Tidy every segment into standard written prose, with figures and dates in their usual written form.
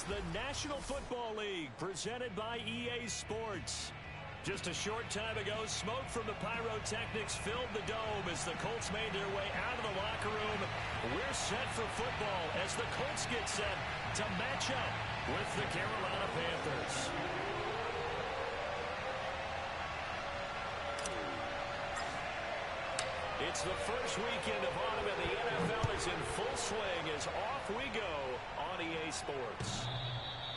the National Football League, presented by EA Sports. Just a short time ago, smoke from the pyrotechnics filled the dome as the Colts made their way out of the locker room. We're set for football as the Colts get set to match up with the Carolina Panthers. It's the first weekend of autumn, and the NFL is in full swing as off we go on EA Sports.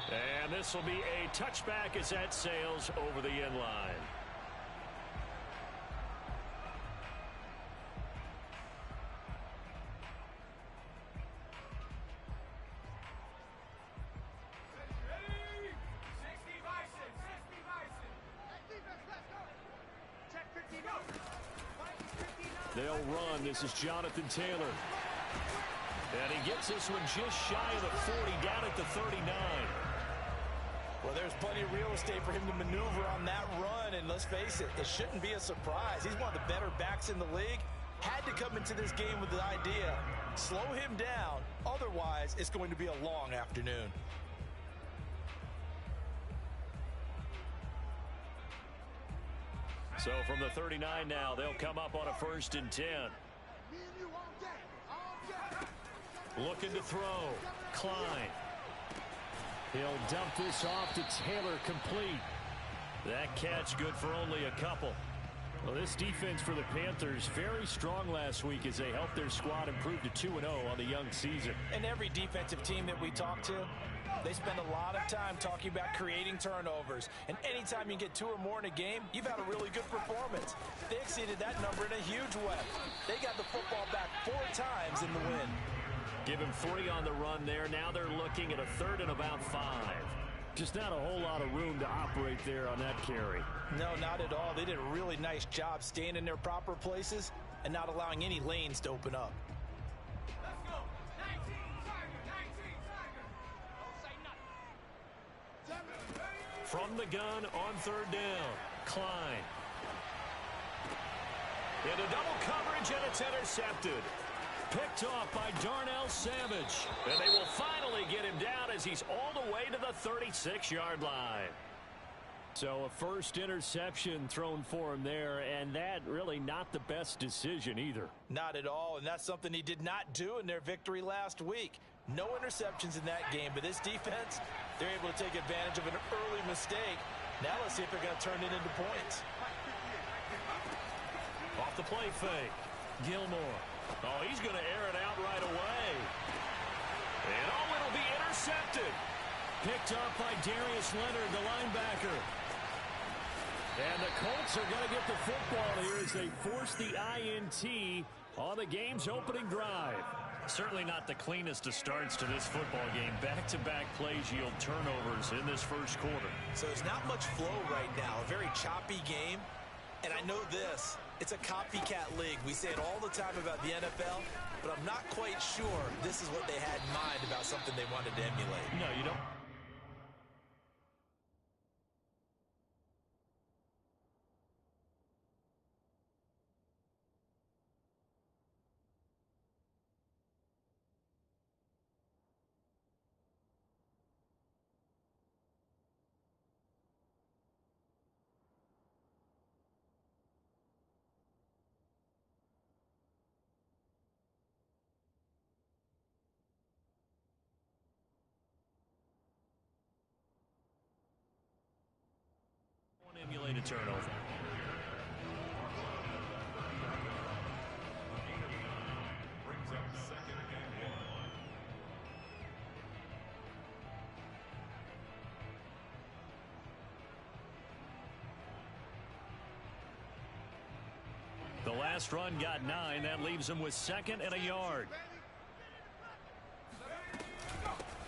And this will be a touchback as that sails over the end line. They'll run. This is Jonathan Taylor. And he gets this one just shy of the 40, down at the 39. Well, there's plenty of real estate for him to maneuver on that run, and let's face it, it shouldn't be a surprise. He's one of the better backs in the league. Had to come into this game with the idea, slow him down, otherwise it's going to be a long afternoon. So from the 39 now, they'll come up on a 1st and 10. Looking to throw. Klein. He'll dump this off to Taylor, complete. That catch good for only a couple. Well, this defense for the Panthers very strong last week as they helped their squad improve to 2-0 on the young season. And every defensive team that we talk to, they spend a lot of time talking about creating turnovers. And anytime you get 2 or more in a game, you've had a really good performance. They exceeded that number in a huge way. They got the football back 4 times in the win. Give him 3 on the run there. Now they're looking at a 3rd and about 5. Just not a whole lot of room to operate there on that carry. No, not at all. They did a really nice job staying in their proper places and not allowing any lanes to open up. Let's go. 19, Tiger, 19. From the gun on 3rd down, Klein. Into double coverage, and it's intercepted. Picked off by Darnell Savage. And they will finally get him down as he's all the way to the 36-yard line. So a first interception thrown for him there, and that really not the best decision either. Not at all, and that's something he did not do in their victory last week. No interceptions in that game, but this defense, they're able to take advantage of an early mistake. Now let's see if they're going to turn it into points. Off the play fake. Gilmore. Oh, he's going to air it out right away. And oh, it'll be intercepted. Picked up by Darius Leonard, the linebacker. And the Colts are going to get the football here as they force the INT on the game's opening drive. Certainly not the cleanest of starts to this football game. Back-to-back plays yield turnovers in this first quarter. So there's not much flow right now. A very choppy game. And I know this. It's a copycat league. We say it all the time about the NFL, but I'm not quite sure this is what they had in mind about something they wanted to emulate. No, you don't. Emulate a turnover. Brings up 2nd and 1. The last run got 9. That leaves them with 2nd and a yard.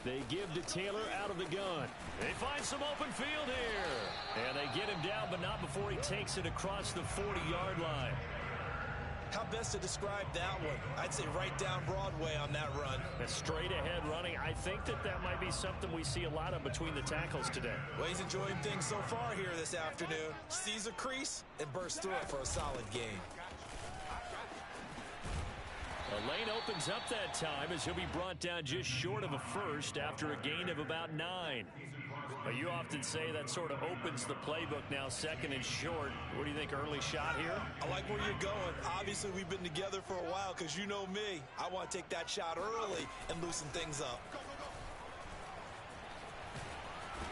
They give to Taylor out of the gun. They find some open field here. And they get him down, but not before he takes it across the 40-yard line. How best to describe that one? I'd say right down Broadway on that run. That's straight ahead running. I think that might be something we see a lot of between the tackles today. Well, he's enjoying things so far here this afternoon. Sees a crease and bursts through it for a solid gain. Lane opens up that time as he'll be brought down just short of a first after a gain of about 9. But you often say that sort of opens the playbook now, second and short. What do you think, early shot here? I like where you're going. Obviously, we've been together for a while because you know me. I want to take that shot early and loosen things up.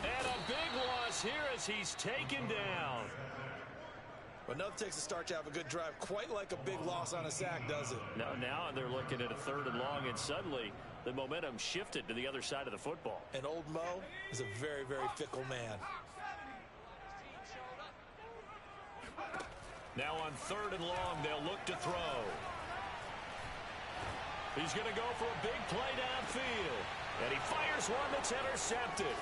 And a big loss here as he's taken down. But enough takes a start to have a good drive. Quite like a big loss on a sack, does it? Now they're looking at a 3rd and long, and suddenly the momentum shifted to the other side of the football. And old Mo is a very, very fickle man. Now on 3rd and long, they'll look to throw. He's going to go for a big play downfield. And he fires one that's intercepted.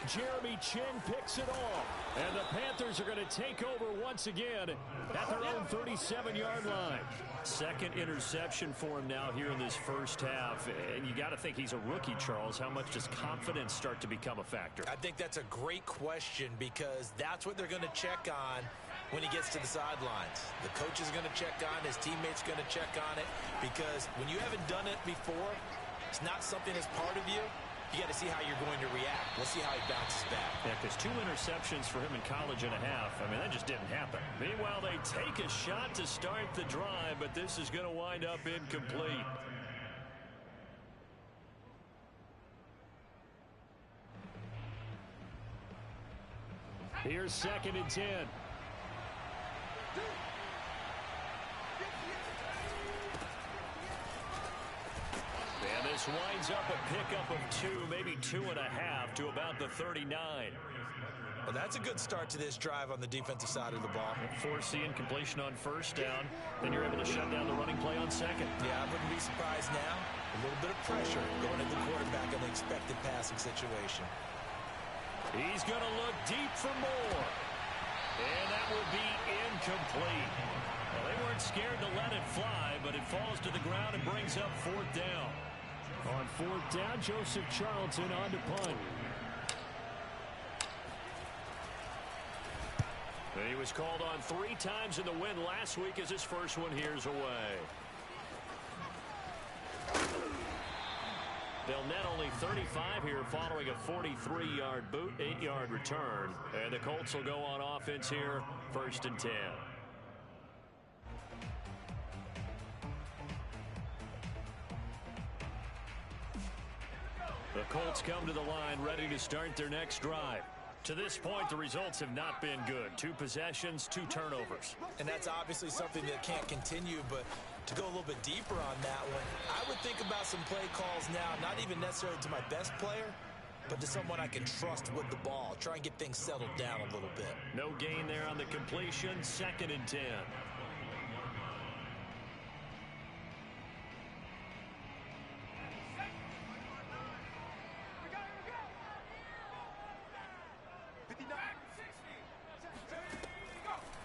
Jeremy Chin picks it off. And the Panthers are going to take over once again at their own 37-yard line. Second interception for him now here in this first half. And you got to think he's a rookie, Charles. How much does confidence start to become a factor? I think that's a great question because that's what they're going to check on when he gets to the sidelines. The coach is going to check on, his teammates going to check on it, because when you haven't done it before, it's not something that's part of you. You got to see how you're going to react. Let's see how he bounces back. Yeah, because 2 interceptions for him in college and a half. I mean, that just didn't happen. Meanwhile, they take a shot to start the drive, but this is going to wind up incomplete. Here's 2nd and 10. And this winds up a pickup of 2, maybe 2.5 to about the 39. Well, that's a good start to this drive on the defensive side of the ball. Forcing completion on 1st down. Then you're able to shut down the running play on 2nd. Yeah, I wouldn't be surprised now. A little bit of pressure going into the quarterback in the expected passing situation. He's going to look deep for more. And that will be incomplete. Well, they weren't scared to let it fly, but it falls to the ground and brings up 4th down. On 4th down, Joseph Charlton on to punt. And he was called on 3 times in the win last week as his first one here's away. They'll net only 35 here following a 43-yard boot, 8-yard return. And the Colts will go on offense here, 1st and 10. The Colts come to the line ready to start their next drive. To this point, the results have not been good. 2 possessions, 2 turnovers. And that's obviously something that can't continue, but to go a little bit deeper on that one, I would think about some play calls now, not even necessarily to my best player, but to someone I can trust with the ball. Try and get things settled down a little bit. No gain there on the completion, 2nd and 10.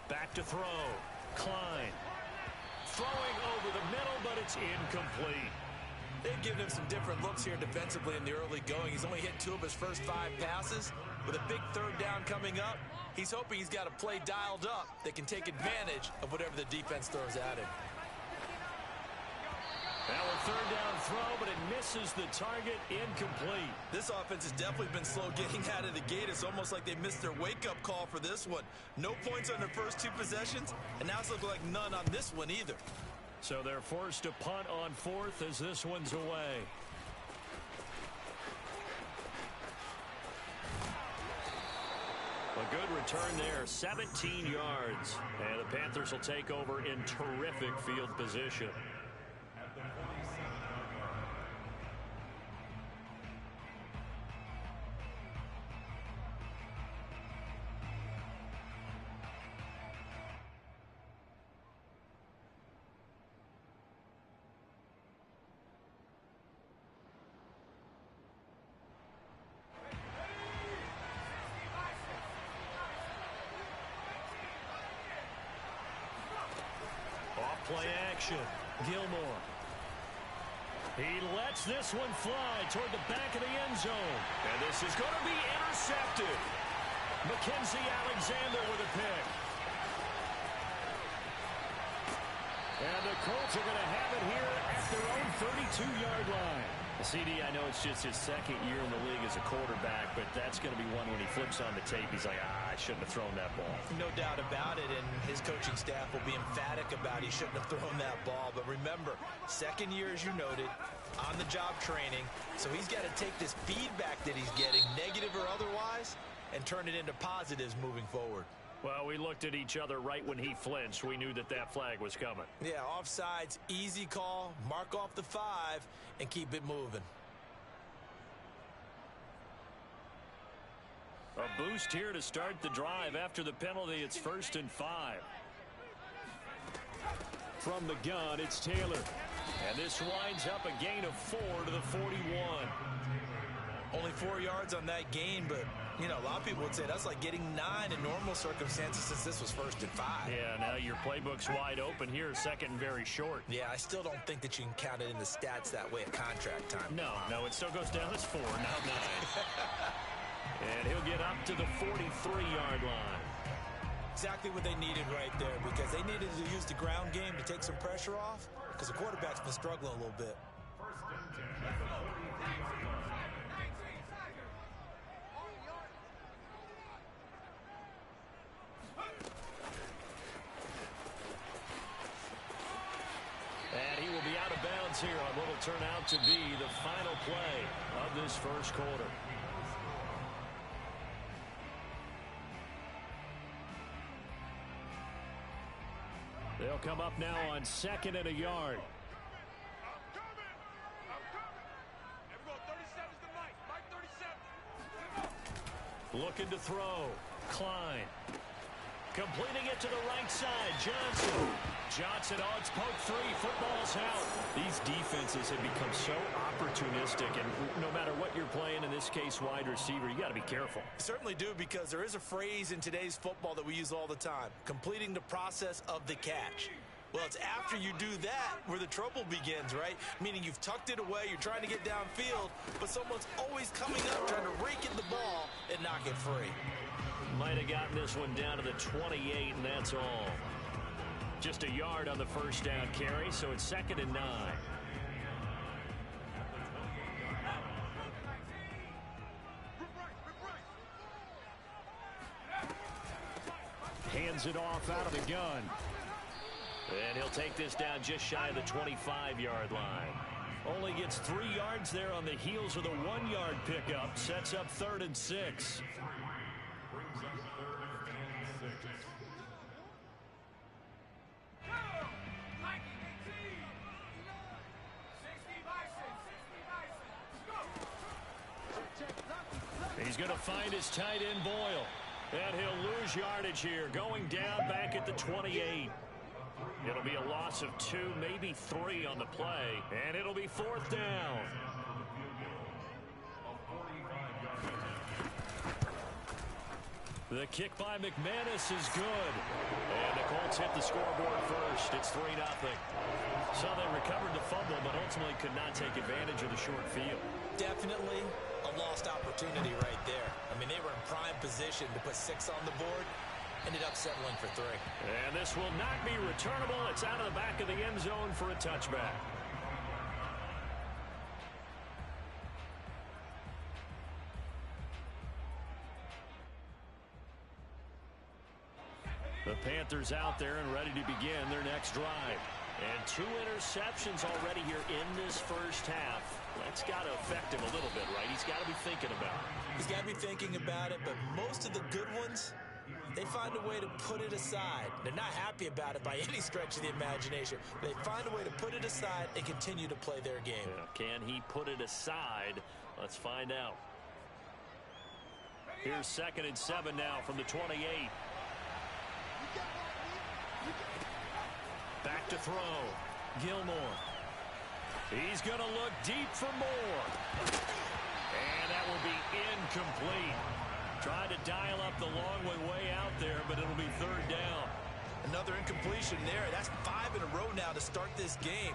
Back to throw. Klein. Throwing over the middle, but it's incomplete. They've given him some different looks here defensively in the early going. He's only hit 2 of his first 5 passes. With a big 3rd down coming up, he's hoping he's got a play dialed up that can take advantage of whatever the defense throws at him. Now a 3rd down throw, but it misses the target, incomplete. This offense has definitely been slow getting out of the gate. It's almost like they missed their wake-up call for this one. No points on their first 2 possessions, and now it's looking like none on this one either. So they're forced to punt on 4th as this one's away. A good return there, 17 yards. And the Panthers will take over in terrific field position. Play action. Gilmore. He lets this one fly toward the back of the end zone. And this is going to be intercepted. Mackenzie Alexander with a pick. And the Colts are going to have it here at their 42-yard line. CD, I know it's just his second year in the league as a quarterback, but that's going to be one when he flips on the tape. He's like, I shouldn't have thrown that ball. No doubt about it, and his coaching staff will be emphatic about he shouldn't have thrown that ball. But remember, second year, as you noted, on-the-job training, so he's got to take this feedback that he's getting, negative or otherwise, and turn it into positives moving forward. Well, we looked at each other right when he flinched. We knew that that flag was coming. Yeah, offsides, easy call, mark off the 5, and keep it moving. A boost here to start the drive. After the penalty, it's 1st and 5. From the gun, it's Taylor. And this winds up a gain of 4 to the 41. Only 4 yards on that gain, but, you know, a lot of people would say that's like getting 9 in normal circumstances since this was 1st and 5. Yeah, now your playbook's wide open here, second and very short. Yeah, I still don't think that you can count it in the stats that way at contract time. No, it still goes down as 4, not 9. And he'll get up to the 43-yard line. Exactly what they needed right there, because they needed to use the ground game to take some pressure off, because the quarterback's been struggling a little bit. And he will be out of bounds here on what will turn out to be the final play of this first quarter. They'll come up now on 2nd and a yard. Looking to throw. Klein. Completing it to the right side. Johnson, oh, it's poke 3. Football's out. These defenses have become so opportunistic, and no matter what you're playing, in this case wide receiver, you got to be careful. Certainly do, because there is a phrase in today's football that we use all the time, completing the process of the catch. Well, it's after you do that where the trouble begins, right? Meaning you've tucked it away, you're trying to get downfield, but someone's always coming up trying to rake in the ball and knock it free. Might have gotten this one down to the 28, and that's all. Just a yard on the first down carry, so it's 2nd and 9. Hands it off out of the gun. And he'll take this down just shy of the 25-yard line. Only gets 3 yards there on the heels of the 1-yard pickup. Sets up 3rd and 6. He's going to find his tight end, Boyle. And he'll lose yardage here, going down back at the 28. It'll be a loss of 2, maybe 3 on the play, and it'll be 4th down. The kick by McManus is good. And the Colts hit the scoreboard first. It's 3-0. So they recovered the fumble, but ultimately could not take advantage of the short field. Definitely a lost opportunity right there. I mean, they were in prime position to put 6 on the board. Ended up settling for 3. And this will not be returnable. It's out of the back of the end zone for a touchback. The Panthers out there and ready to begin their next drive. And 2 interceptions already here in this first half. That's got to affect him a little bit, right? He's got to be thinking about it. He's got to be thinking about it, but most of the good ones, they find a way to put it aside. They're not happy about it by any stretch of the imagination. They find a way to put it aside and continue to play their game. Yeah, can he put it aside? Let's find out. Here's 2nd and 7 now from the 28. Back to throw. Gilmore. He's going to look deep for more. And that will be incomplete. Tried to dial up the long way out there, but it'll be 3rd down. Another incompletion there. That's 5 in a row now to start this game.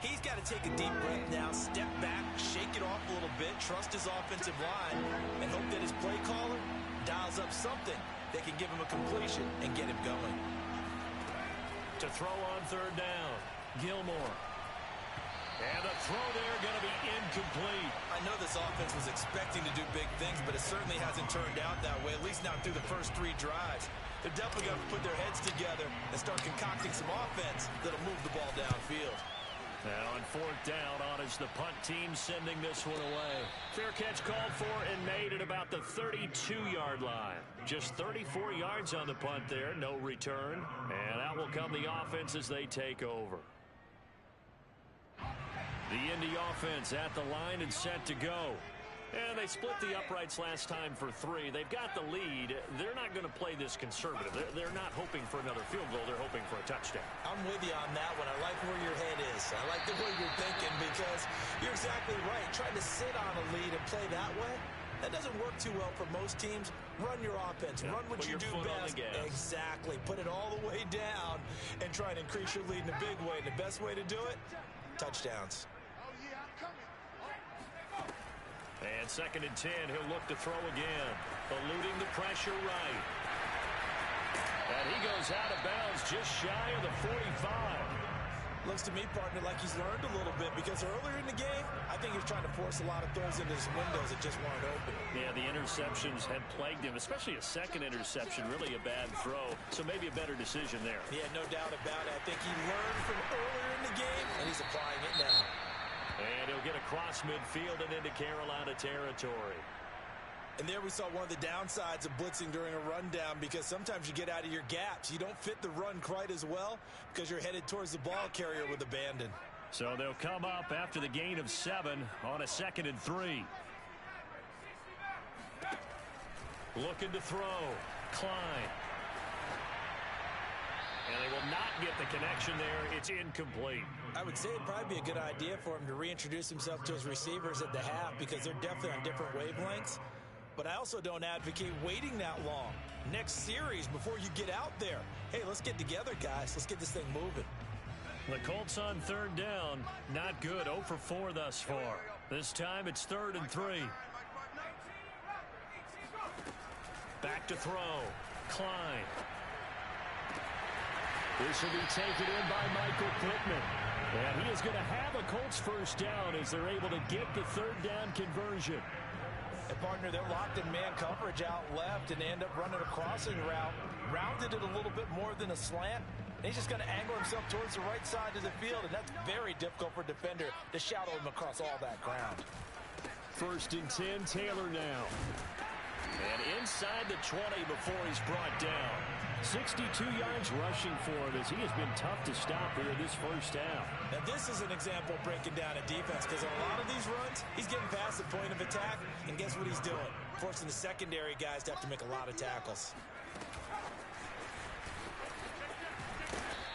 He's got to take a deep breath now, step back, shake it off a little bit, trust his offensive line, and hope that his play caller dials up something that can give him a completion and get him going. To throw on 3rd down, Gilmore. And the throw there going to be incomplete. I know this offense was expecting to do big things, but it certainly hasn't turned out that way, at least not through the first 3 drives. They're definitely going to put their heads together and start concocting some offense that'll move the ball downfield. Now on 4th down, on is the punt team sending this one away. Fair catch called for and made at about the 32-yard line. Just 34 yards on the punt there, no return. And out will come the offense as they take over. The Indy offense at the line and set to go. And they split the uprights last time for 3. They've got the lead. They're not going to play this conservative. They're not hoping for another field goal. They're hoping for a touchdown. I'm with you on that one. I like where your head is. I like the way you're thinking because you're exactly right. Trying to sit on a lead and play that way, that doesn't work too well for most teams. Run your offense. Run what you do best. Exactly. Put it all the way down and try and increase your lead in a big way. And the best way to do it, touchdowns. And 2nd and 10, he'll look to throw again. Eluding the pressure right. And he goes out of bounds just shy of the 45. Looks to me, partner, like he's learned a little bit because earlier in the game, I think he was trying to force a lot of throws into his windows that just weren't open. Yeah, the interceptions had plagued him, especially a second interception, really a bad throw. So maybe a better decision there. Yeah, no doubt about it. I think he learned from earlier in the game, and he's applying it now. And he'll get across midfield and into Carolina territory. And there we saw one of the downsides of blitzing during a rundown because sometimes you get out of your gaps. You don't fit the run quite as well because you're headed towards the ball carrier with abandon. So they'll come up after the gain of 7 on a 2nd and 3. Looking to throw. Klein. And they will not get the connection there. It's incomplete. I would say it'd probably be a good idea for him to reintroduce himself to his receivers at the half because they're definitely on different wavelengths. But I also don't advocate waiting that long. Next series before you get out there. Hey, let's get together, guys. Let's get this thing moving. The Colts on 3rd down. Not good. 0 for 4 thus far. This time it's 3rd and 3. Back to throw. Klein. This will be taken in by Michael Pittman. And he is going to have a Colts 1st down as they're able to get the 3rd down conversion. And partner, they're locked in man coverage out left and they end up running a crossing route. Rounded it a little bit more than a slant. And he's just going to angle himself towards the right side of the field. And that's very difficult for a defender to shadow him across all that ground. 1st and 10, Taylor now. And inside the 20 before he's brought down. 62 yards rushing for him as he has been tough to stop here this 1st half. Now this is an example of breaking down a defense because on a lot of these runs, he's getting past the point of attack, and guess what he's doing? Forcing the secondary guys to have to make a lot of tackles.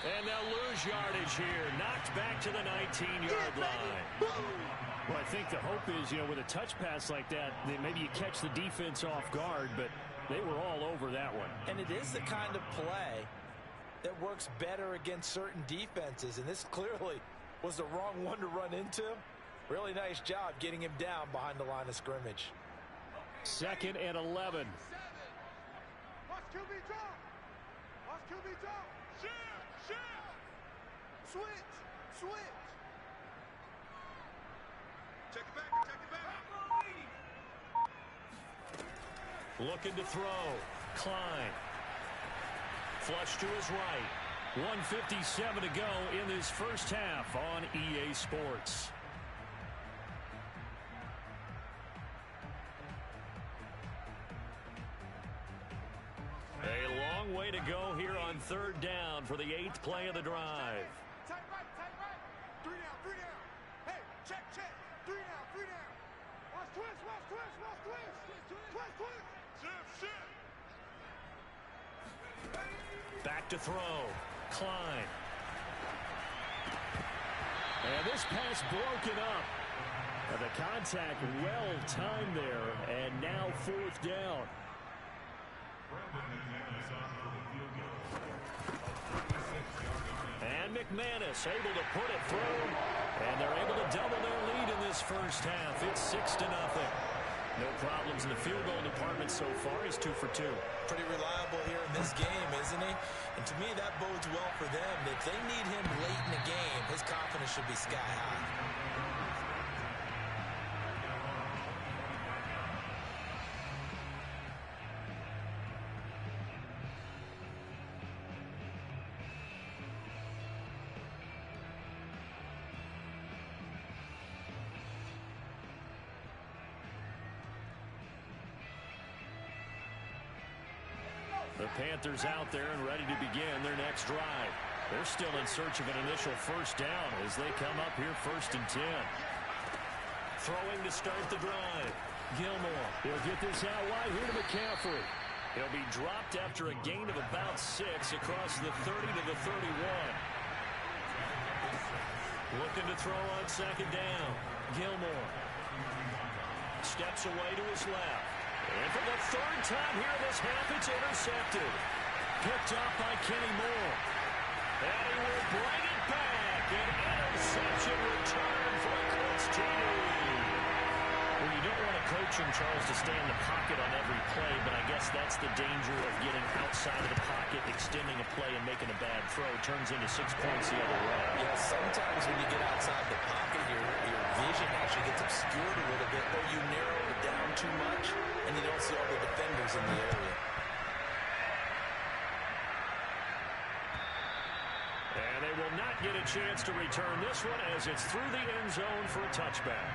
And they'll lose yardage here. Knocked back to the 19-yard line. Well, I think the hope is, with a touch pass like that, maybe you catch the defense off guard, but they were all over that one. And it is the kind of play that works better against certain defenses, and this clearly was the wrong one to run into. Really nice job getting him down behind the line of scrimmage. 2nd and 11. Watch QB drop. Watch QB drop. Switch. Check it back. Looking to throw. Klein. Flush to his right. 1:57 to go in this 1st half on EA Sports. A long way to go here on 3rd down for the 8th play of the drive. Tight right. 3 down. Hey, check. 3 down. Watch twist. Back to throw. Klein. And this pass broken up. The contact well timed there, and now 4th down. And McManus able to put it through, and they're able to double their lead in this 1st half. It's 6-0. No problems in the field goal department so far. He's 2 for 2. Pretty reliable here in this game, isn't he? And to me, that bodes well for them. If they need him late in the game, his confidence should be sky high. The Panthers out there and ready to begin their next drive. They're still in search of an initial first down as they come up here 1st and 10. Throwing to start the drive. Gilmore. He'll get this out wide here to McCaffrey. He'll be dropped after a gain of about 6 across the 30 to the 31. Looking to throw on 2nd down. Gilmore. Steps away to his left. And for the 3rd time here in this half, it's intercepted. Picked up by Kenny Moore. And he will bring it back. An interception return for a Colts TD. Well, you don't want a coach in Charles to stay in the pocket on every play, but I guess that's the danger of getting outside of the pocket, extending a play, and making a bad throw. Turns into 6 points the other way. Yeah, sometimes when you get outside the pocket, your vision actually gets obscured a little bit, or you narrow it down too much, and you don't see all the defenders in the area. And they will not get a chance to return this one as it's through the end zone for a touchback.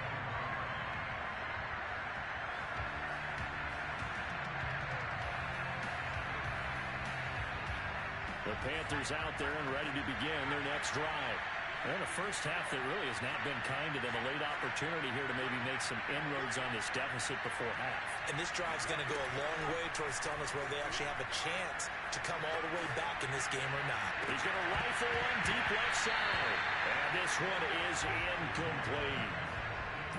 The Panthers out there and ready to begin their next drive. Well, the first half that really has not been kind to them. A late opportunity here to maybe make some inroads on this deficit before half. And this drive's going to go a long way towards telling us whether they actually have a chance to come all the way back in this game or not. He's going to rifle one deep left side. And this one is incomplete.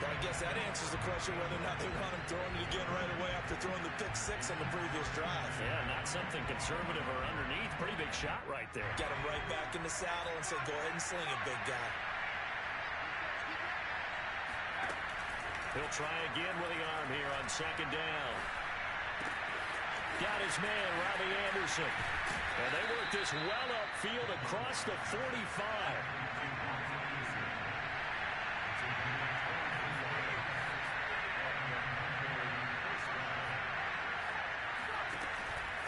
But I guess that answers the question whether or not they want him throwing it again right away after throwing the pick 6 on the previous drive. Yeah, not something conservative or underneath. Pretty big shot right there. Got him right back in the saddle and said, go ahead and sling it, big guy. He'll try again with the arm here on 2nd down. Got his man, Robbie Anderson. And they work this well upfield across the 45.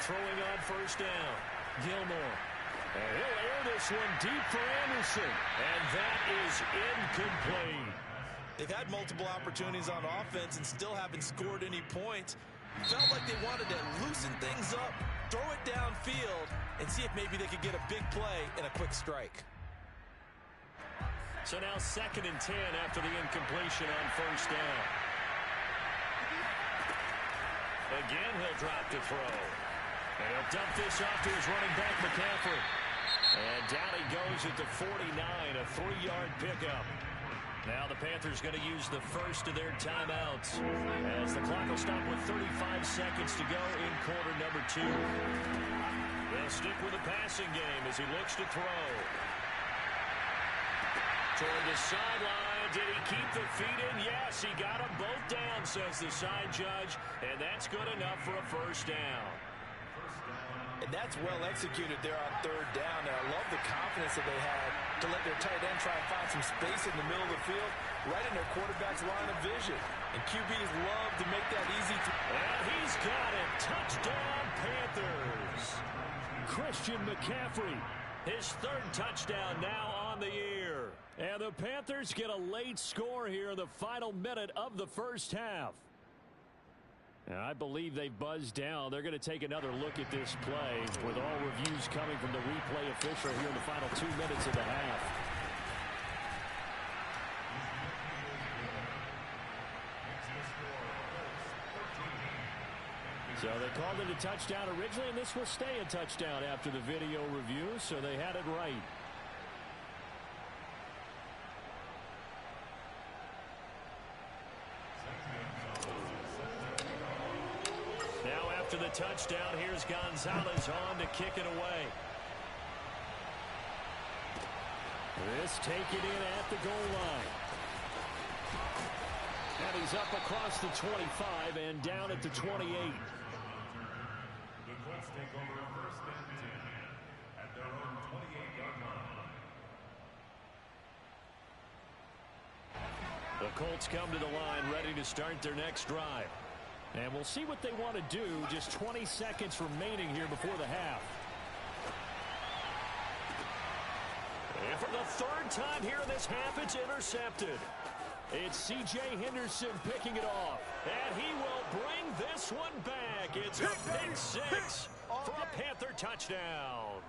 Throwing on 1st down. Gilmore. And he'll air this one deep for Anderson. And that is incomplete. They've had multiple opportunities on offense and still haven't scored any points. Felt like they wanted to loosen things up, throw it downfield, and see if maybe they could get a big play and a quick strike. So now 2nd and 10 after the incompletion on 1st down. Again, he'll drop to throw. And he'll dump this off to his running back, McCaffrey. And down he goes at the 49, a 3-yard pickup. Now the Panthers going to use the first of their timeouts as the clock will stop with 35 seconds to go in quarter number 2. They'll stick with the passing game as he looks to throw. Toward the sideline. Did he keep the feet in? Yes, he got them both down, says the side judge. And that's good enough for a first down. And that's well executed there on 3rd down. And I love the confidence that they had to let their tight end try and find some space in the middle of the field, right in their quarterback's line of vision. And QBs love to make that easy. And he's got it. Touchdown, Panthers. Christian McCaffrey, his 3rd touchdown now on the year. And the Panthers get a late score here in the final minute of the first half. And I believe they've buzzed down. They're going to take another look at this play with all reviews coming from the replay official here in the final 2 minutes of the half. So they called it a touchdown originally, and this will stay a touchdown after the video review, so they had it right. After the touchdown, here's Gonzalez on to kick it away. This taken in at the goal line. And he He's up across the 25 and down at the 28. The Colts take over first and 10 at their own 28-yard line. The Colts come to the line ready to start their next drive. And we'll see what they want to do. Just 20 seconds remaining here before the half. And for the third time here in this half, it's intercepted. It's C.J. Henderson picking it off. And he will bring this one back. It's a pick six for a Panther touchdown.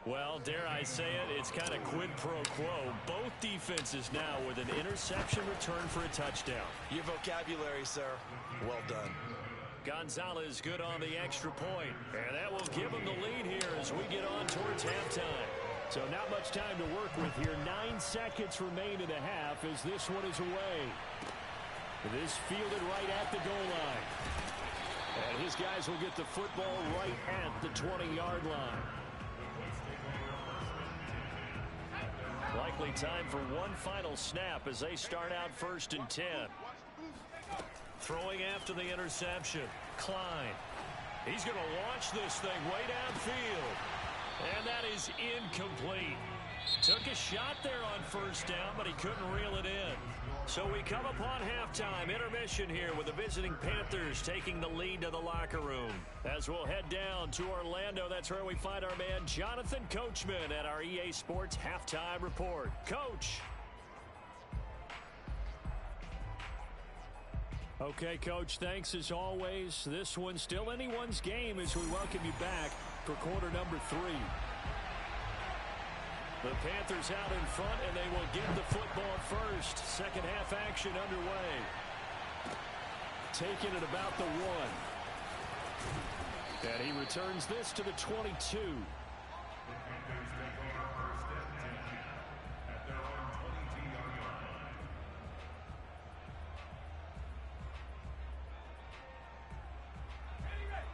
Well, dare I say it, it's kind of quid pro quo. Both defenses now with an interception return for a touchdown. Your vocabulary, sir. Well done. Gonzalez good on the extra point. And that will give him the lead here as we get on towards halftime. So not much time to work with here. 9 seconds remain in the half as this one is away. This fielded right at the goal line. And his guys will get the football right at the 20-yard line. Likely time for one final snap as they start out first and 10. Throwing after the interception. Klein. He's going to launch this thing way downfield. And that is incomplete. Took a shot there on first down, but he couldn't reel it in. So we come upon halftime. Intermission here with the visiting Panthers taking the lead to the locker room. As we'll head down to Orlando, that's where we find our man Jonathan Coachman at our EA Sports Halftime Report. Coach. Okay, Coach, thanks as always. This one's still anyone's game as we welcome you back for quarter number 3. The Panthers out in front, and they will get the football first. Second half action underway. Taking it about the 1. And he returns this to the 22.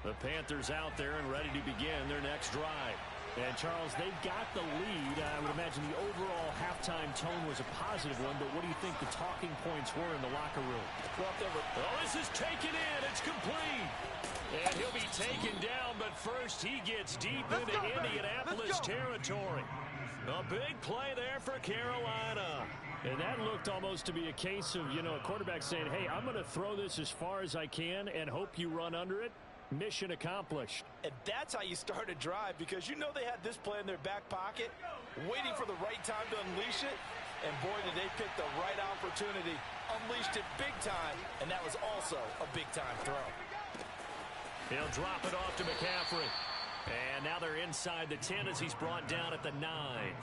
The Panthers out there and ready to begin their next drive. And, Charles, they've got the lead. I would imagine the overall halftime tone was a positive one, but what do you think the talking points were in the locker room? Oh, this is taken in. It's complete. And he'll be taken down, but first he gets deep into Indianapolis territory. A big play there for Carolina. And that looked almost to be a case of, a quarterback saying, hey, I'm going to throw this as far as I can and hope you run under it. Mission accomplished. And that's how you start a drive, because they had this play in their back pocket, waiting for the right time to unleash it. And boy, did they pick the right opportunity. Unleashed it big time, and that was also a big-time throw. He'll drop it off to McCaffrey. And now they're inside the 10 as he's brought down at the 9.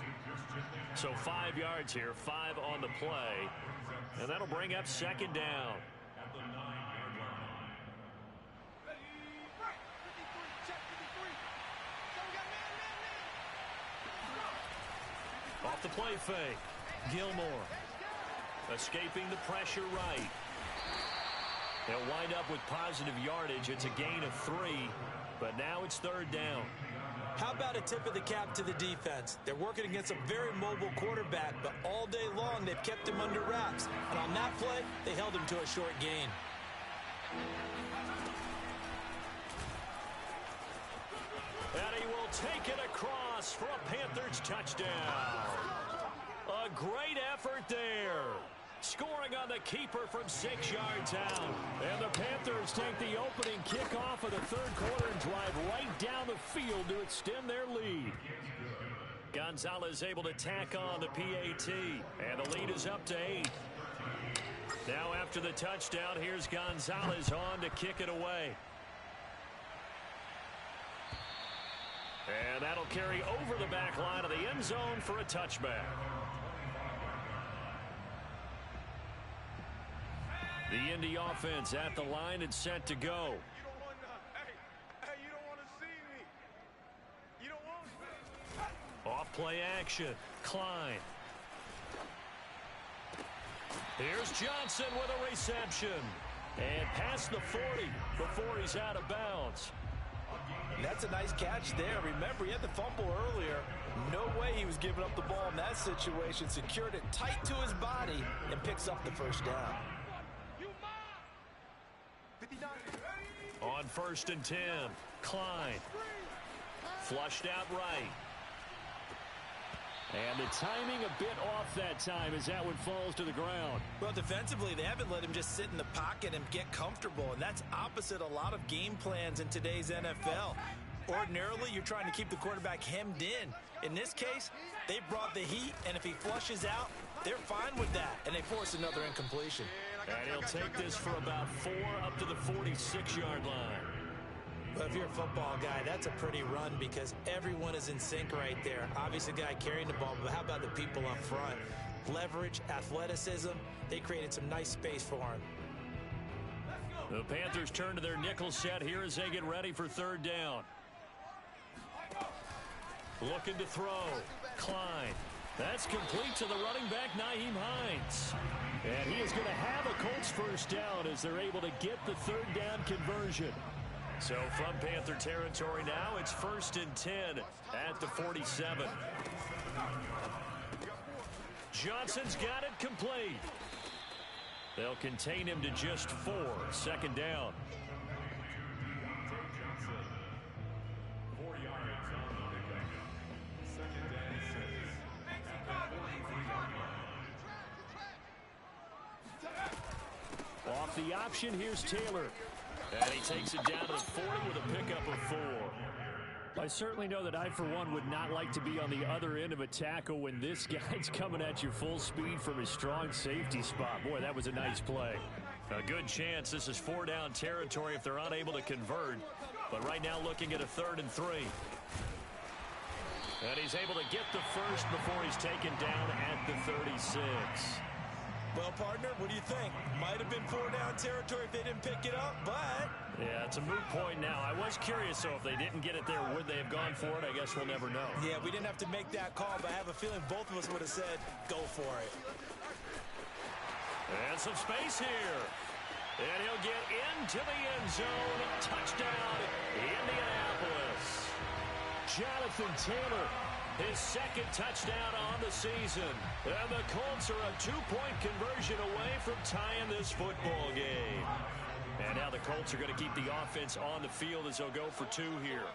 So 5 yards here, 5 on the play. And that'll bring up second down. Off the play fake. Gilmore. Escaping the pressure right. They'll wind up with positive yardage. It's a gain of 3, but now it's third down. How about a tip of the cap to the defense? They're working against a very mobile quarterback, but all day long they've kept him under wraps. And on that play, they held him to a short gain. And he will take it across for a Panthers touchdown. A great effort there. Scoring on the keeper from 6 yards out. And the Panthers take the opening kickoff of the third quarter and drive right down the field to extend their lead. Gonzalez able to tack on the PAT. And the lead is up to 8. Now after the touchdown, here's Gonzalez on to kick it away. And that'll carry over the back line of the end zone for a touchback. The Indy offense at the line and set to go. You don't want to see me. You don't want Off play action. Klein. Here's Johnson with a reception. And past the 40 before he's out of bounds. That's a nice catch there. Remember, he had the fumble earlier. No way he was giving up the ball in that situation. Secured it tight to his body and picks up the first down. 59. On 1st and 10, Klein. Flushed out right. And the timing a bit off that time as that one falls to the ground. Well, defensively, they haven't let him just sit in the pocket and get comfortable, and that's opposite a lot of game plans in today's NFL. Ordinarily, you're trying to keep the quarterback hemmed in. In this case, they brought the heat, and if he flushes out, they're fine with that, and they force another incompletion. And he'll take this for about 4 up to the 46-yard line. But if you're a football guy, that's a pretty run because everyone is in sync right there. Obviously, the guy carrying the ball, but how about the people up front? Leverage, athleticism, they created some nice space for him. The Panthers turn to their nickel set here as they get ready for 3rd down. Looking to throw. Klein. That's complete to the running back, Nyheim Hines. And he is going to have a Colts 1st down as they're able to get the 3rd down conversion. So from Panther territory now, it's 1st and 10 at the 47. Johnson's got it complete. They'll contain him to just 4. 2nd down. Johnson. 4 yards on the pickup. 2nd and 6. Off the option, here's Taylor. And he takes it down to the 40 with a pickup of 4. I certainly know that I, for one, would not like to be on the other end of a tackle when this guy's coming at you full speed from his strong safety spot. Boy, that was a nice play. A good chance this is 4-down territory if they're unable to convert. But right now looking at a 3rd and 3. And he's able to get the first before he's taken down at the 36. Well, partner, what do you think? Might have been 4-down territory if they didn't pick it up, but... Yeah, it's a moot point now. I was curious, so if they didn't get it there, would they have gone for it? I guess we'll never know. Yeah, we didn't have to make that call, but I have a feeling both of us would have said, go for it. And some space here. And he'll get into the end zone. Touchdown, Indianapolis. Jonathan Taylor, his 2nd touchdown on the season. And the Colts are a 2-point conversion away from tying this football game. And now the Colts are going to keep the offense on the field as they'll go for 2 here.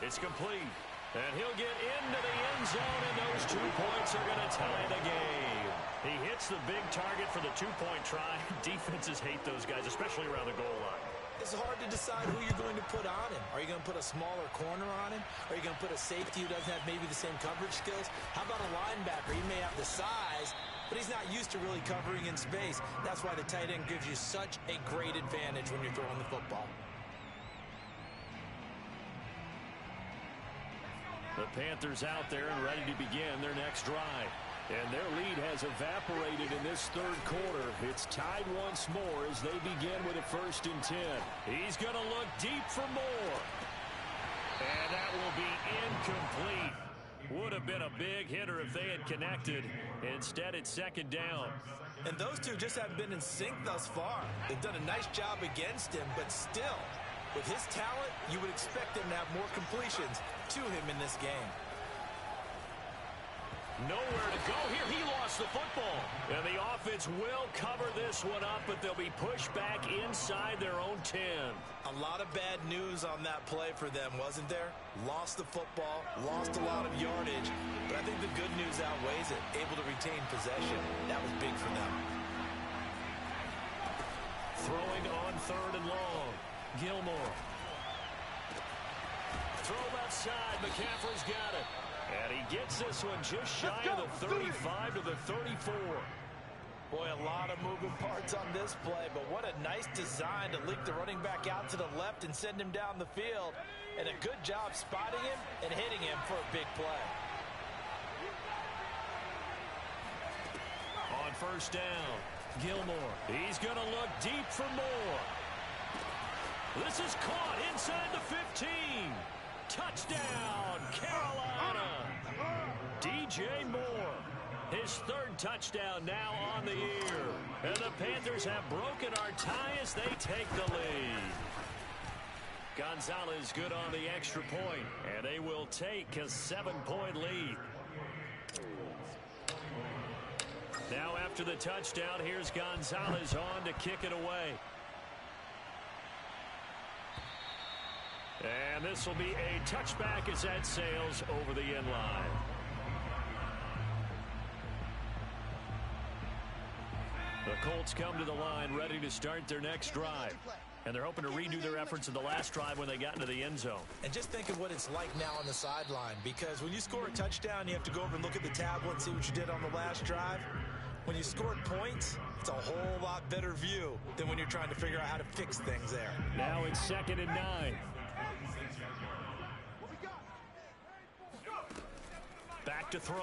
It's complete. And he'll get into the end zone, and those 2 points are going to tie the game. He hits the big target for the 2-point try. Defenses hate those guys, especially around the goal line. It's hard to decide who you're going to put on him. Are you going to put a smaller corner on him? Are you going to put a safety who doesn't have maybe the same coverage skills? How about a linebacker? He may have the size, but he's not used to really covering in space. That's why the tight end gives you such a great advantage when you're throwing the football. The Panthers out there and ready to begin their next drive. And their lead has evaporated in this 3rd quarter. It's tied once more as they begin with a 1st and 10. He's going to look deep for more. And that will be incomplete. Would have been a big hitter if they had connected. Instead, it's 2nd down. And those two just haven't been in sync thus far. They've done a nice job against him, but still, with his talent, you would expect him to have more completions to him in this game. Nowhere to go here. He lost the football. And the offense will cover this one up, but they'll be pushed back inside their own 10. A lot of bad news on that play for them, wasn't there? Lost the football, lost a lot of yardage, but I think the good news outweighs it. Able to retain possession. That was big for them. Throwing on 3rd and long. Gilmore. Throw left side. McCaffrey's got it. And he gets this one just shy of the 35 to the 34. Boy, a lot of moving parts on this play, but what a nice design to leak the running back out to the left and send him down the field. And a good job spotting him and hitting him for a big play. On 1st down, Gilmore. He's going to look deep for more. This is caught inside the 15. Touchdown, Carolina. DJ Moore, his 3rd touchdown now on the year. And the Panthers have broken our tie as they take the lead. Gonzalez good on the extra point, and they will take a 7-point lead. Now after the touchdown, here's Gonzalez on to kick it away. And this will be a touchback as that sails over the end line. The Colts come to the line ready to start their next drive. And they're hoping to redo their efforts in the last drive when they got into the end zone. And just think of what it's like now on the sideline, because when you score a touchdown, you have to go over and look at the tablet and see what you did on the last drive. When you scored points, it's a whole lot better view than when you're trying to figure out how to fix things there. Now it's 2nd and 9. Back to throw.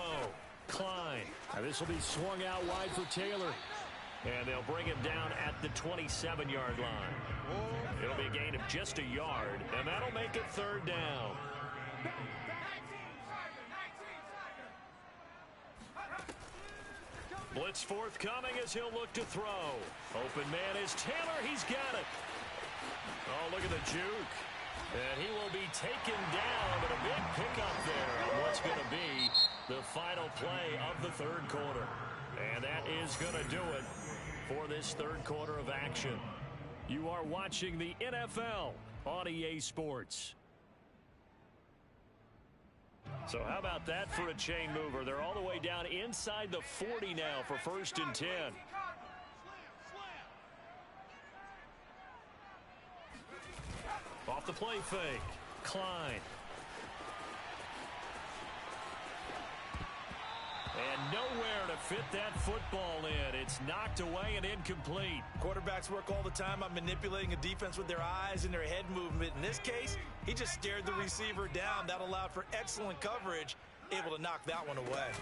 Klein. Now this will be swung out wide for Taylor. And they'll bring him down at the 27-yard line. It'll be a gain of just a yard, and that'll make it 3rd down. Blitz forthcoming as he'll look to throw. Open man is Taylor. He's got it. Oh, look at the juke. And he will be taken down, but a big pickup there on what's going to be the final play of the 3rd quarter. And that is going to do it for this 3rd quarter of action. You are watching the NFL on EA Sports. So how about that for a chain mover? They're all the way down inside the 40 now for 1st and 10. Off the play fake. Klein. And nowhere to fit that football in. It's knocked away and incomplete. Quarterbacks work all the time on manipulating a defense with their eyes and their head movement. In this case, he just stared the receiver down. That allowed for excellent coverage, able to knock that one away.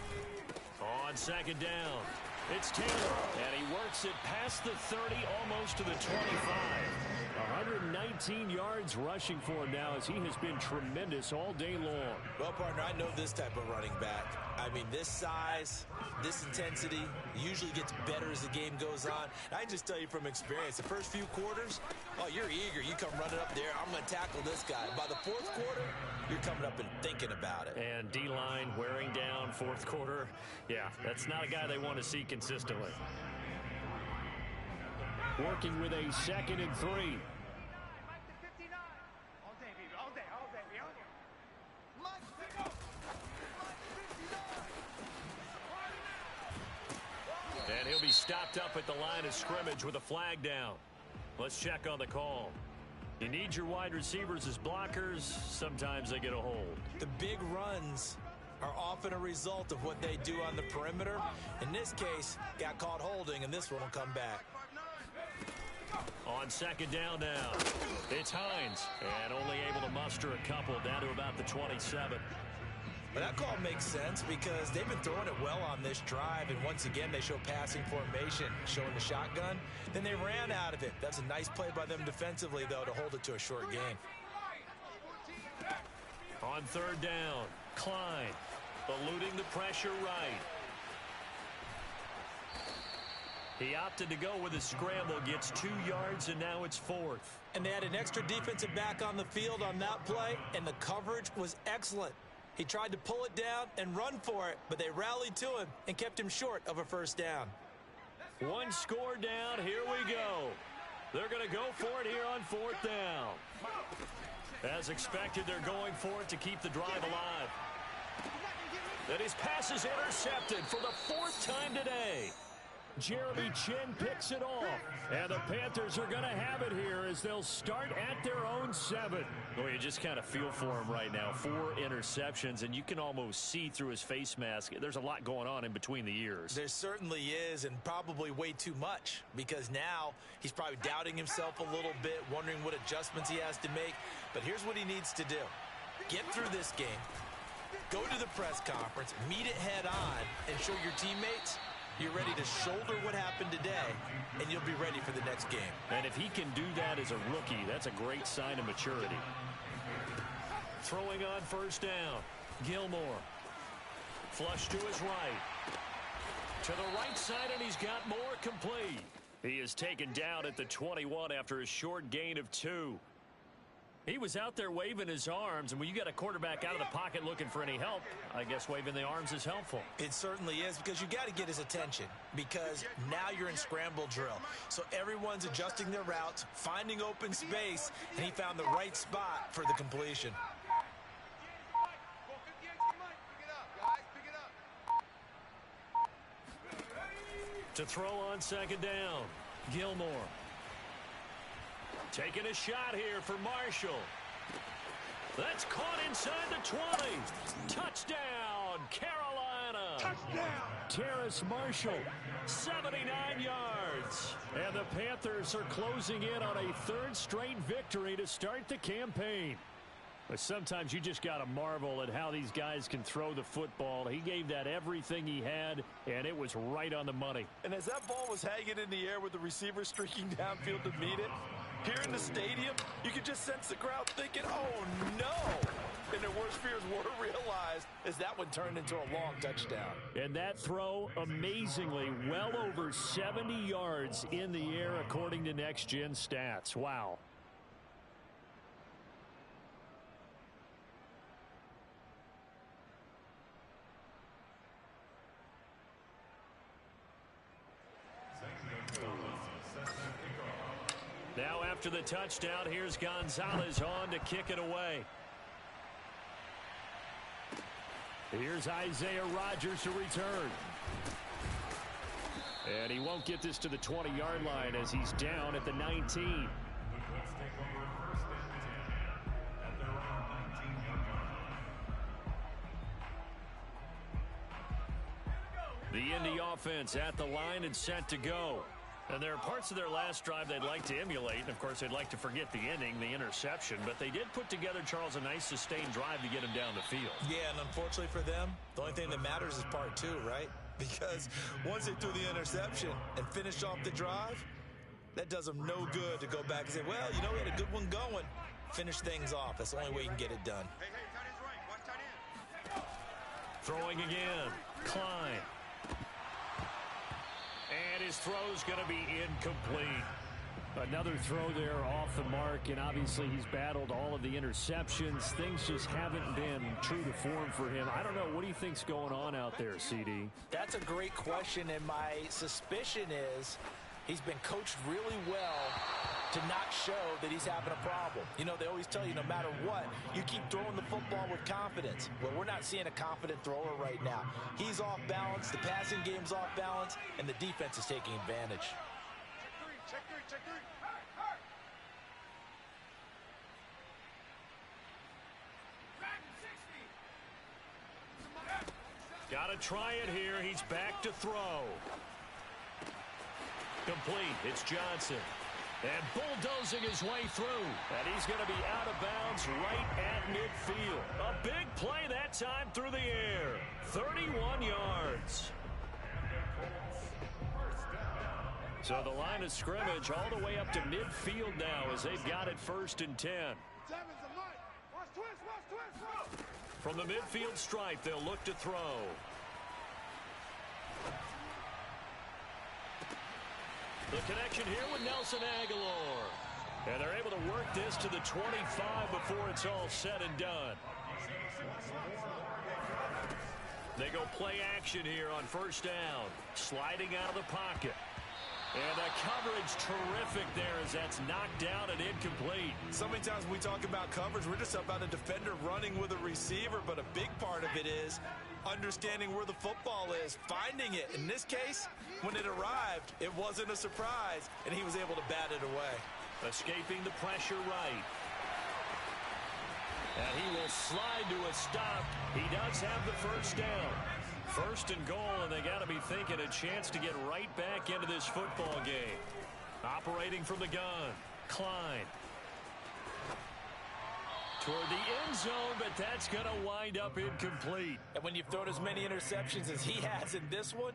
On 2nd down, it's Taylor, and he works it past the 30, almost to the 25. 119 yards rushing for him now, as he has been tremendous all day long. Well, partner, I know this type of running back. I mean, this size, this intensity usually gets better as the game goes on. I can just tell you from experience, the first few quarters, oh, you're eager. You come running up there, I'm going to tackle this guy. By the 4th quarter, you're coming up and thinking about it. And D-line wearing down 4th quarter. Yeah, that's not a guy they want to see consistently. Working with a 2nd and 3. And he'll be stopped up at the line of scrimmage with a flag down. Let's check on the call. You need your wide receivers as blockers. Sometimes they get a hold. The big runs are often a result of what they do on the perimeter. In this case, got caught holding, and this one will come back. On 2nd down now, it's Hines, and only able to muster a couple down to about the 27. But that call makes sense because they've been throwing it well on this drive, and once again they show passing formation, showing the shotgun. Then they ran out of it. That's a nice play by them defensively, though, to hold it to a short gain. On 3rd down, Klein eluding the pressure right. He opted to go with a scramble, gets 2 yards, and now it's 4th. And they had an extra defensive back on the field on that play, and the coverage was excellent. He tried to pull it down and run for it, but they rallied to him and kept him short of a 1st down. 1 score down. Here we go. They're going to go for it here on 4th down. As expected, they're going for it to keep the drive alive. And his pass is intercepted for the 4th time today. Jeremy Chin picks it off. And the Panthers are going to have it here as they'll start at their own 7. Well, you just kind of feel for him right now. 4 interceptions, and you can almost see through his face mask. There's a lot going on in between the ears. There certainly is, and probably way too much, because now he's probably doubting himself a little bit, wondering what adjustments he has to make. But here's what he needs to do. Get through this game, go to the press conference, meet it head on, and show your teammates you're ready to shoulder what happened today, and you'll be ready for the next game. And if he can do that as a rookie, that's a great sign of maturity. Throwing on 1st down, Gilmore. Flush to his right. To the right side, and he's got more complete. He is taken down at the 21 after a short gain of 2. He was out there waving his arms, and when you got a quarterback out of the pocket looking for any help, I guess waving the arms is helpful. It certainly is, because you got to get his attention, because now you're in scramble drill. So everyone's adjusting their routes, finding open space, and he found the right spot for the completion. To throw on second down, Gilmore. Taking a shot here for Marshall. That's caught inside the 20. Touchdown, Carolina. Touchdown. Terrace Marshall, 79 yards. And the Panthers are closing in on a third straight victory to start the campaign. But sometimes you just got to marvel at how these guys can throw the football. He gave that everything he had, and it was right on the money. And as that ball was hanging in the air with the receiver streaking downfield to meet it, here in the stadium, you could just sense the crowd thinking, oh, no. And their worst fears were realized as that one turned into a long touchdown. And that throw, amazingly, well over 70 yards in the air, according to Next Gen Stats. Wow. Now after the touchdown, here's Gonzalez on to kick it away. Here's Isaiah Rodgers to return. And he won't get this to the 20-yard line as he's down at the 19. The Indy offense at the line and set to go. And there are parts of their last drive they'd like to emulate. And, of course, they'd like to forget the ending, the interception. But they did put together, Charles, a nice sustained drive to get him down the field. Yeah, and unfortunately for them, the only thing that matters is part two, right? Because once they threw the interception and finished off the drive, that does them no good to go back and say, well, you know, we had a good one going. Finish things off. That's the only way you can get it done. Hey, tight end's right. Watch tight end. Throwing again. Klein. And his throw's going to be incomplete. Another throw there off the mark, and obviously he's battled all of the interceptions. Things just haven't been true to form for him. I don't know. What do you think's going on out there, CD? That's a great question, and my suspicion is he's been coached really well to not show that he's having a problem. You know, they always tell you no matter what, you keep throwing the football with confidence. Well, we're not seeing a confident thrower right now. He's off balance, the passing game's off balance, and the defense is taking advantage. Check three. Got to try it here. He's back to throw. Complete. It's Johnson. And bulldozing his way through. And he's going to be out of bounds right at midfield. A big play that time through the air. 31 yards. So the line of scrimmage all the way up to midfield now as they've got it 1st and 10. From the midfield stripe, they'll look to throw. The connection here with Nelson Aguilar. And they're able to work this to the 25 before it's all said and done. They go play action here on 1st down. Sliding out of the pocket. And the coverage terrific there as that's knocked down and incomplete. So many times when we talk about coverage, we're just about a defender running with a receiver, but a big part of it is understanding where the football is, finding it. In this case, when it arrived, it wasn't a surprise, and he was able to bat it away. Escaping the pressure right. And he will slide to a stop. He does have the 1st down. 1st and goal, and they got to be thinking a chance to get right back into this football game. Operating from the gun, Klein. Toward the end zone, but that's going to wind up incomplete. And when you've thrown as many interceptions as he has in this one,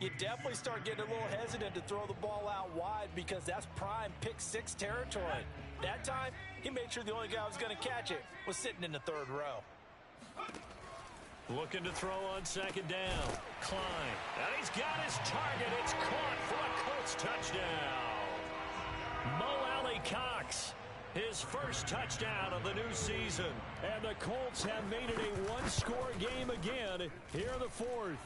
you definitely start getting a little hesitant to throw the ball out wide because that's prime pick-6 territory. That time, he made sure the only guy who was going to catch it was sitting in the 3rd row. Looking to throw on 2nd down. Klein. And he's got his target. It's caught for a Colts touchdown. Mo Alley Cox. His first touchdown of the new season. And the Colts have made it a one-score game again here in the fourth.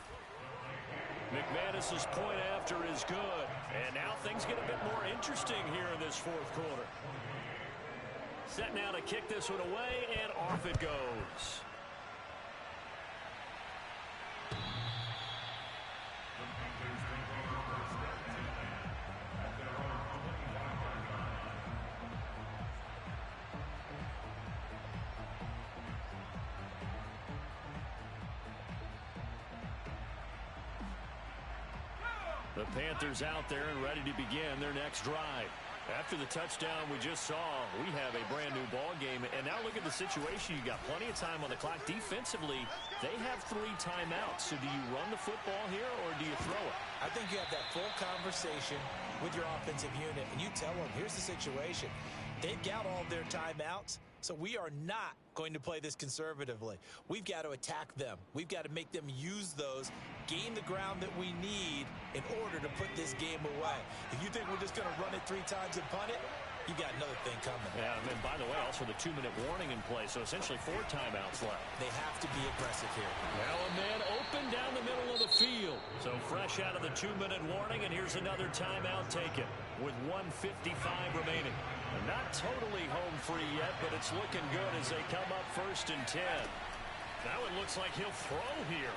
McManus's point after is good. And now things get a bit more interesting here in this fourth quarter. Set now to kick this one away, and off it goes. The Panthers out there and ready to begin their next drive. After the touchdown we just saw, we have a brand new ball game. And now look at the situation. You got plenty of time on the clock. Defensively, they have 3 timeouts. So do you run the football here or do you throw it? I think you have that full conversation with your offensive unit, and you tell them, here's the situation. They've got all their timeouts, so we are not going to play this conservatively. We've got to attack them. We've got to make them use those, gain the ground that we need in order to put this game away. If you think we're just going to run it 3 times and punt it, you got another thing coming. Yeah, and by the way, also the 2-minute warning in play, so essentially 4 timeouts left. They have to be aggressive here. Now a man open down the middle of the field. So fresh out of the 2-minute warning, and here's another timeout taken with 1:55 remaining. And not totally home free yet, but it's looking good as they come up 1st and 10. Now it looks like he'll throw here.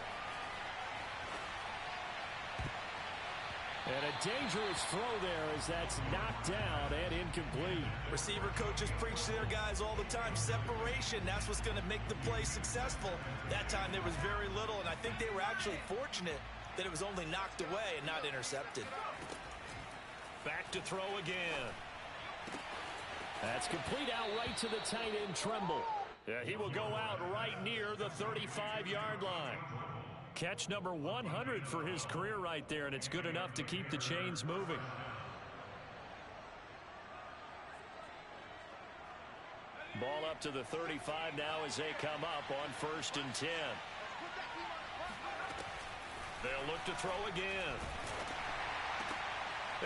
And a dangerous throw there as that's knocked down and incomplete. Receiver coaches preach to their guys all the time. Separation, that's what's going to make the play successful. That time there was very little, and I think they were actually fortunate that it was only knocked away and not intercepted. Back to throw again. That's complete out right to the tight end, Tremble. Yeah, he will go out right near the 35-yard line. Catch number 100 for his career right there, and it's good enough to keep the chains moving. Ball up to the 35 now as they come up on 1st and 10. They'll look to throw again.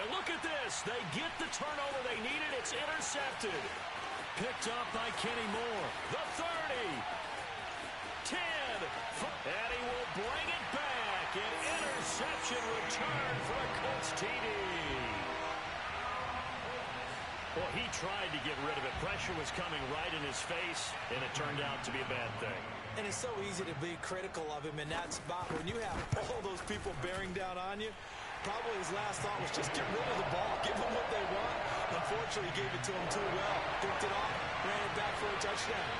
And look at this. They get the turnover they needed. It's intercepted. Picked up by Kenny Moore. The 30. 10. And he will bring it back. An interception return for a Colts TD. Well, he tried to get rid of it. Pressure was coming right in his face, and it turned out to be a bad thing. And it's so easy to be critical of him in that spot. When you have all those people bearing down on you, probably his last thought was just get rid of the ball, give them what they want. Unfortunately, he gave it to them too well. Picked it off, ran it back for a touchdown.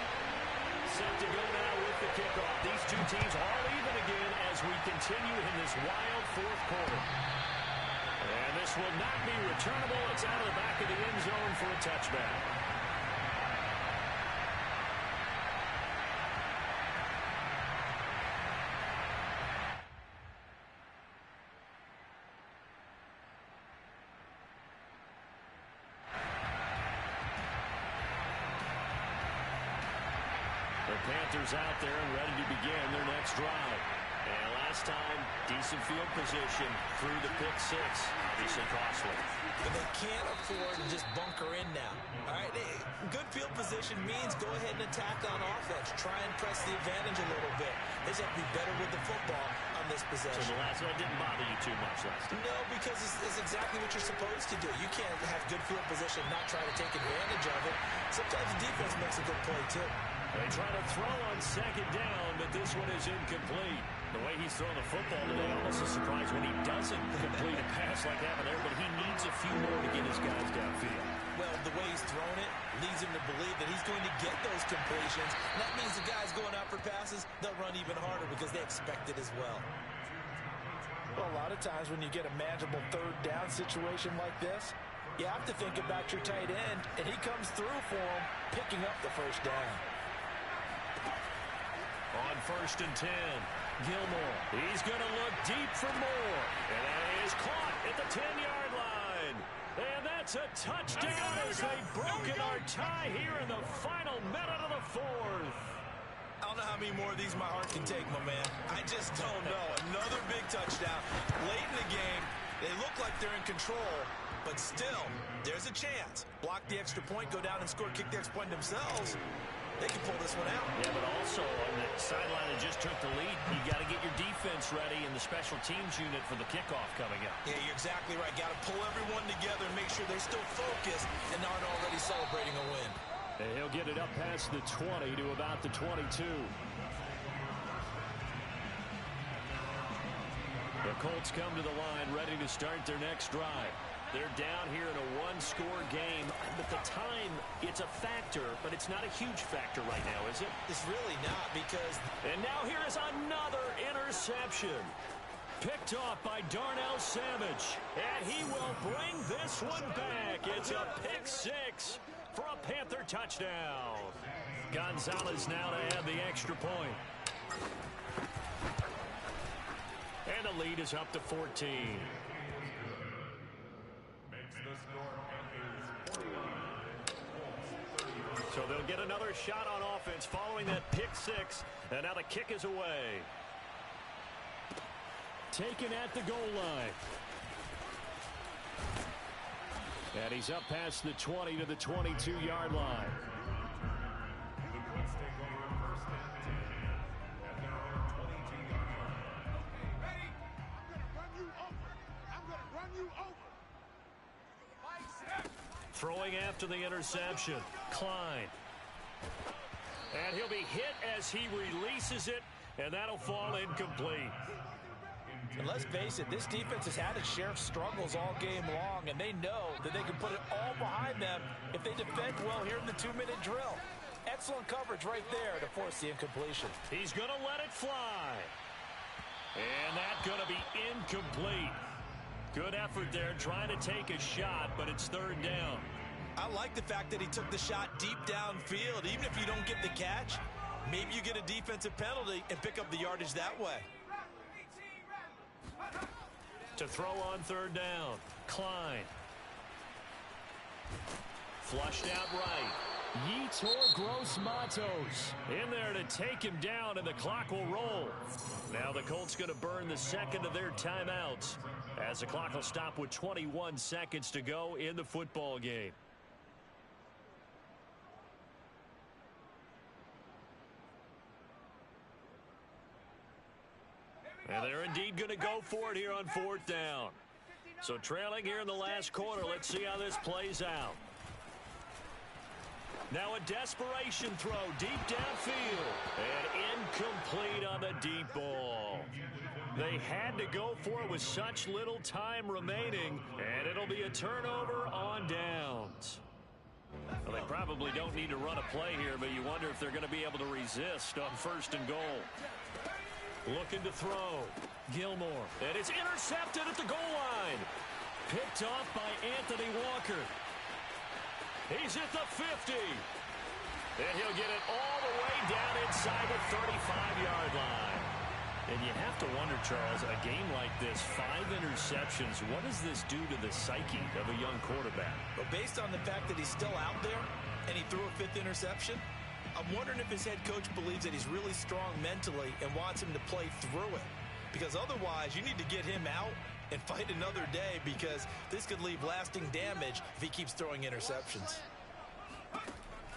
Set to go now with the kickoff. These two teams all even again as we continue in this wild fourth quarter. And this will not be returnable. It's out of the back of the end zone for a touchback. The Panthers out there and ready to begin their next drive. And last time, decent field position through the pick 6. Obviously costly. But they can't afford to just bunker in now. All right, good field position means go ahead and attack on offense. Try and press the advantage a little bit. They just have to be better with the football on this possession. So the last one didn't bother you too much last time? No, because it's exactly what you're supposed to do. You can't have good field position, not try to take advantage of it. Sometimes the defense makes a good play, too. They try to throw on 2nd down, but this one is incomplete. The way he's throwing the football today, almost a surprise when he doesn't complete a pass like that there, but he needs a few more to get his guys downfield. Well, the way he's thrown it leads him to believe that he's going to get those completions. And that means the guys going out for passes, they'll run even harder because they expect it as well. Well, a lot of times when you get a manageable 3rd down situation like this, you have to think about your tight end, and he comes through for him, picking up the 1st down. On 1st and 10, Gilmore. He's going to look deep for more. And that is caught at the 10-yard line. And that's a touchdown as they've broken our tie here in the final minute of the 4th. I don't know how many more of these my heart can take, my man. I just don't know. Another big touchdown. Late in the game, they look like they're in control, but still, there's a chance. Block the extra point, go down and score, kick the extra point themselves. They can pull this one out. Yeah, but also on the sideline that just took the lead, you got to get your defense ready in the special teams unit for the kickoff coming up. Yeah, you're exactly right. Got to pull everyone together and make sure they're still focused and aren't already celebrating a win. And he'll get it up past the 20 to about the 22. The Colts come to the line ready to start their next drive. They're down here in a one-score game. But the time, it's a factor, but it's not a huge factor right now, is it? It's really not because... And now here is another interception. Picked off by Darnell Savage. And he will bring this one back. It's a pick six for a Panther touchdown. Gonzalez now to add the extra point. And the lead is up to 14. So they'll get another shot on offense following that pick six. And now the kick is away. Taken at the goal line. And he's up past the 20 to the 22-yard line. Throwing after the interception, Klein. And he'll be hit as he releases it, and that'll fall incomplete. And let's face it, this defense has had its share of struggles all game long, and they know that they can put it all behind them if they defend well here in the 2-minute drill. Excellent coverage right there to force the incompletion. He's going to let it fly. And that's going to be incomplete. Good effort there, trying to take a shot, but it's third down. I like the fact that he took the shot deep downfield. Even if you don't get the catch, maybe you get a defensive penalty and pick up the yardage that way. To throw on third down, Klein. Flushed out right. Yetur Gross-Matos in there to take him down, and the clock will roll. Now the Colts going to burn the second of their timeouts as the clock will stop with 21 seconds to go in the football game. And they're indeed going to go for it here on fourth down. So trailing here in the last quarter, let's see how this plays out. Now a desperation throw deep downfield. And incomplete on the deep ball. They had to go for it with such little time remaining. And it'll be a turnover on downs. Well, they probably don't need to run a play here, but you wonder if they're going to be able to resist on first and goal. Looking to throw. Gilmore. And it's intercepted at the goal line. Picked off by Anthony Walker. He's at the 50. And he'll get it all the way down inside the 35-yard line. And you have to wonder, Charles, a game like this, 5 interceptions, what does this do to the psyche of a young quarterback? But based on the fact that he's still out there and he threw a 5th interception, I'm wondering if his head coach believes that he's really strong mentally and wants him to play through it. Because otherwise, you need to get him out and fight another day, because this could leave lasting damage if he keeps throwing interceptions.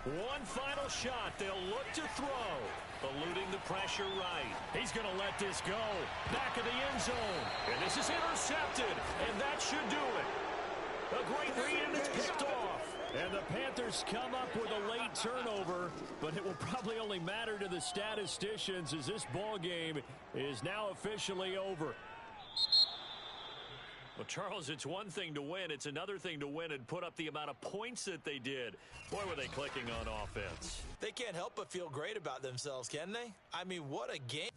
One final shot. They'll look to throw. Eluding the pressure right. He's going to let this go. Back of the end zone. And this is intercepted. And that should do it. A great read, and it's picked off. And the Panthers come up with a late turnover, but it will probably only matter to the statisticians as this ball game is now officially over. Well, Charles, it's one thing to win. It's another thing to win and put up the amount of points that they did. Boy, were they clicking on offense. They can't help but feel great about themselves, can they? I mean, what a game.